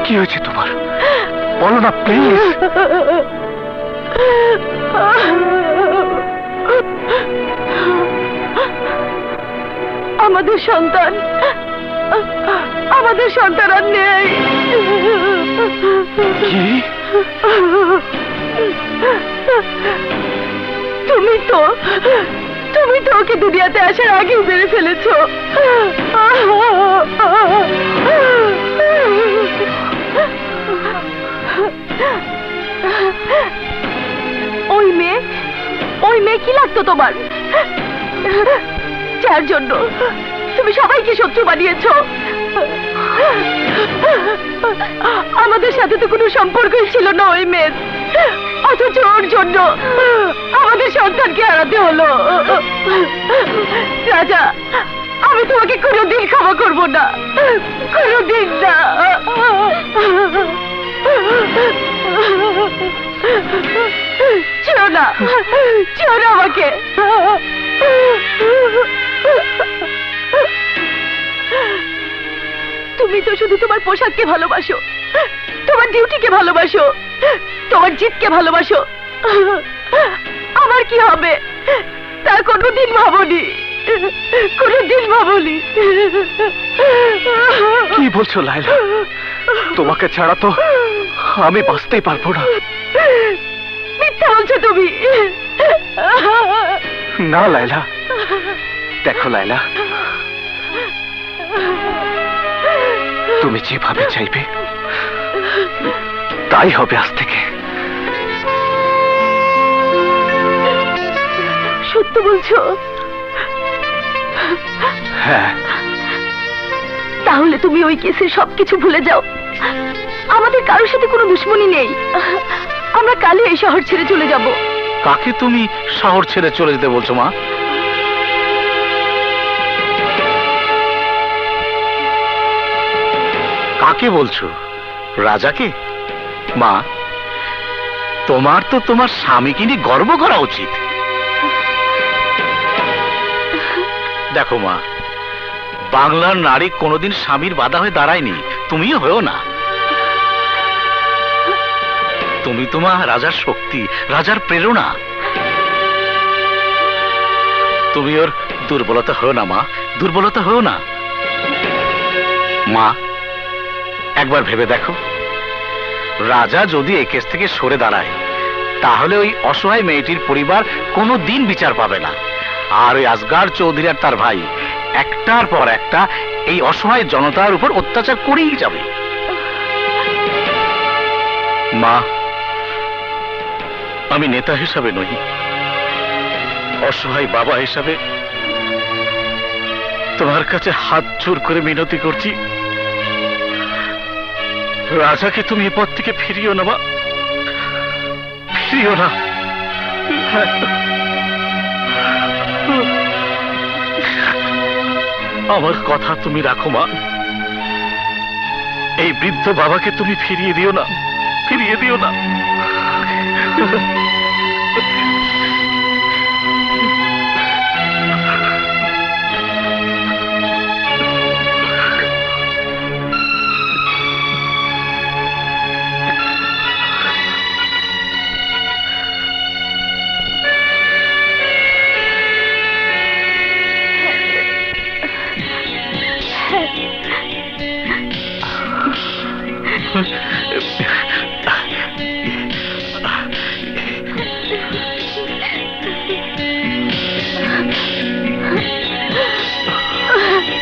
কি হয়েছে তোমার? বলো না প্লিজ। আমাদের সন্তান আর নেই। কি? তুমি তো ওকে দুনিয়াতে আসার আগেই মেরে ফেলেছো। ওই মেয়ে কি লাগতো তোমার, যার জন্য তুমি সবাইকে শত্রু বানিয়েছো? আমাদের সাথে তো কোনো সম্পর্কই ছিল না ওই মেয়ের, অথচ ওর জন্য আমাদের সন্তানকে হারাতে হলো। রাজা, আমি তোমাকে কোনোদিন ক্ষমা করবো না, কোনোদিন না। ছেড়ো না আমাকে। তুমি তো শুধু তোমার পোশাককে ভালোবাসো, তোমার ডিউটিকে ভালোবাসো, তোমার জিতকে ভালোবাসো। আমার কি হবে তা কোনোদিন ভাবনি, কোনোদিন ভাবনি। কি বলছো লায়লা? তোমাকে ছাড়া তো আমি বাঁচতেই পারবো না। মিথ্যা বলছো তুমি। না লায়লা, দেখো লায়লা, তুমি যেভাবে চাইবে তাই হবে আজ থেকে। সত্য বলছো? হ্যাঁ। তাহলে তুমি ওই কেসের সবকিছু ভুলে যাও। আমাদের কারোর সাথে কোনো দুশ্মনী নেই। আমরা কালই এই শহর ছেড়ে চলে যাব। কাকে তুমি শহর ছেড়ে চলে যেতে বলছো মা? কাকে বলছো? রাজাকে? মা, তোমার তো তোমার স্বামীকে নিয়ে গর্ব করা উচিত। দেখো মা, বাংলার নারী কোনোদিন স্বামীর বাধা হয়ে দাঁড়ায়নি, তুমিও হয়েও না। তুমি তোমার রাজার শক্তি, রাজার প্রেরণা। তুমি ওর দুর্বলতা হও না মা, দুর্বলতা হও না। মা, একবার ভেবে দেখো, রাজা যদি এই কেস থেকে সরে দাঁড়ায় তাহলে ওই অসহায় মেয়েটির পরিবার কোনো দিন বিচার পাবে না, আর ওই আসগার চৌধুরী আর তার ভাই একটার পর একটা এই অসহায় জনতার উপর অত্যাচার করেই যাবে। মা, আমি নেতা হিসাবে নই, অসহায় বাবা হিসাবে তোমার কাছে হাত জোর করে মিনতি করছি, রাজাকে তুমি এ পথ থেকে ফিরিও না মা, ফিরিও না। আমার কথা তুমি রাখো মা, এই বৃদ্ধ বাবাকে তুমি ফিরিয়ে দিও না, ফিরিয়ে দিও না।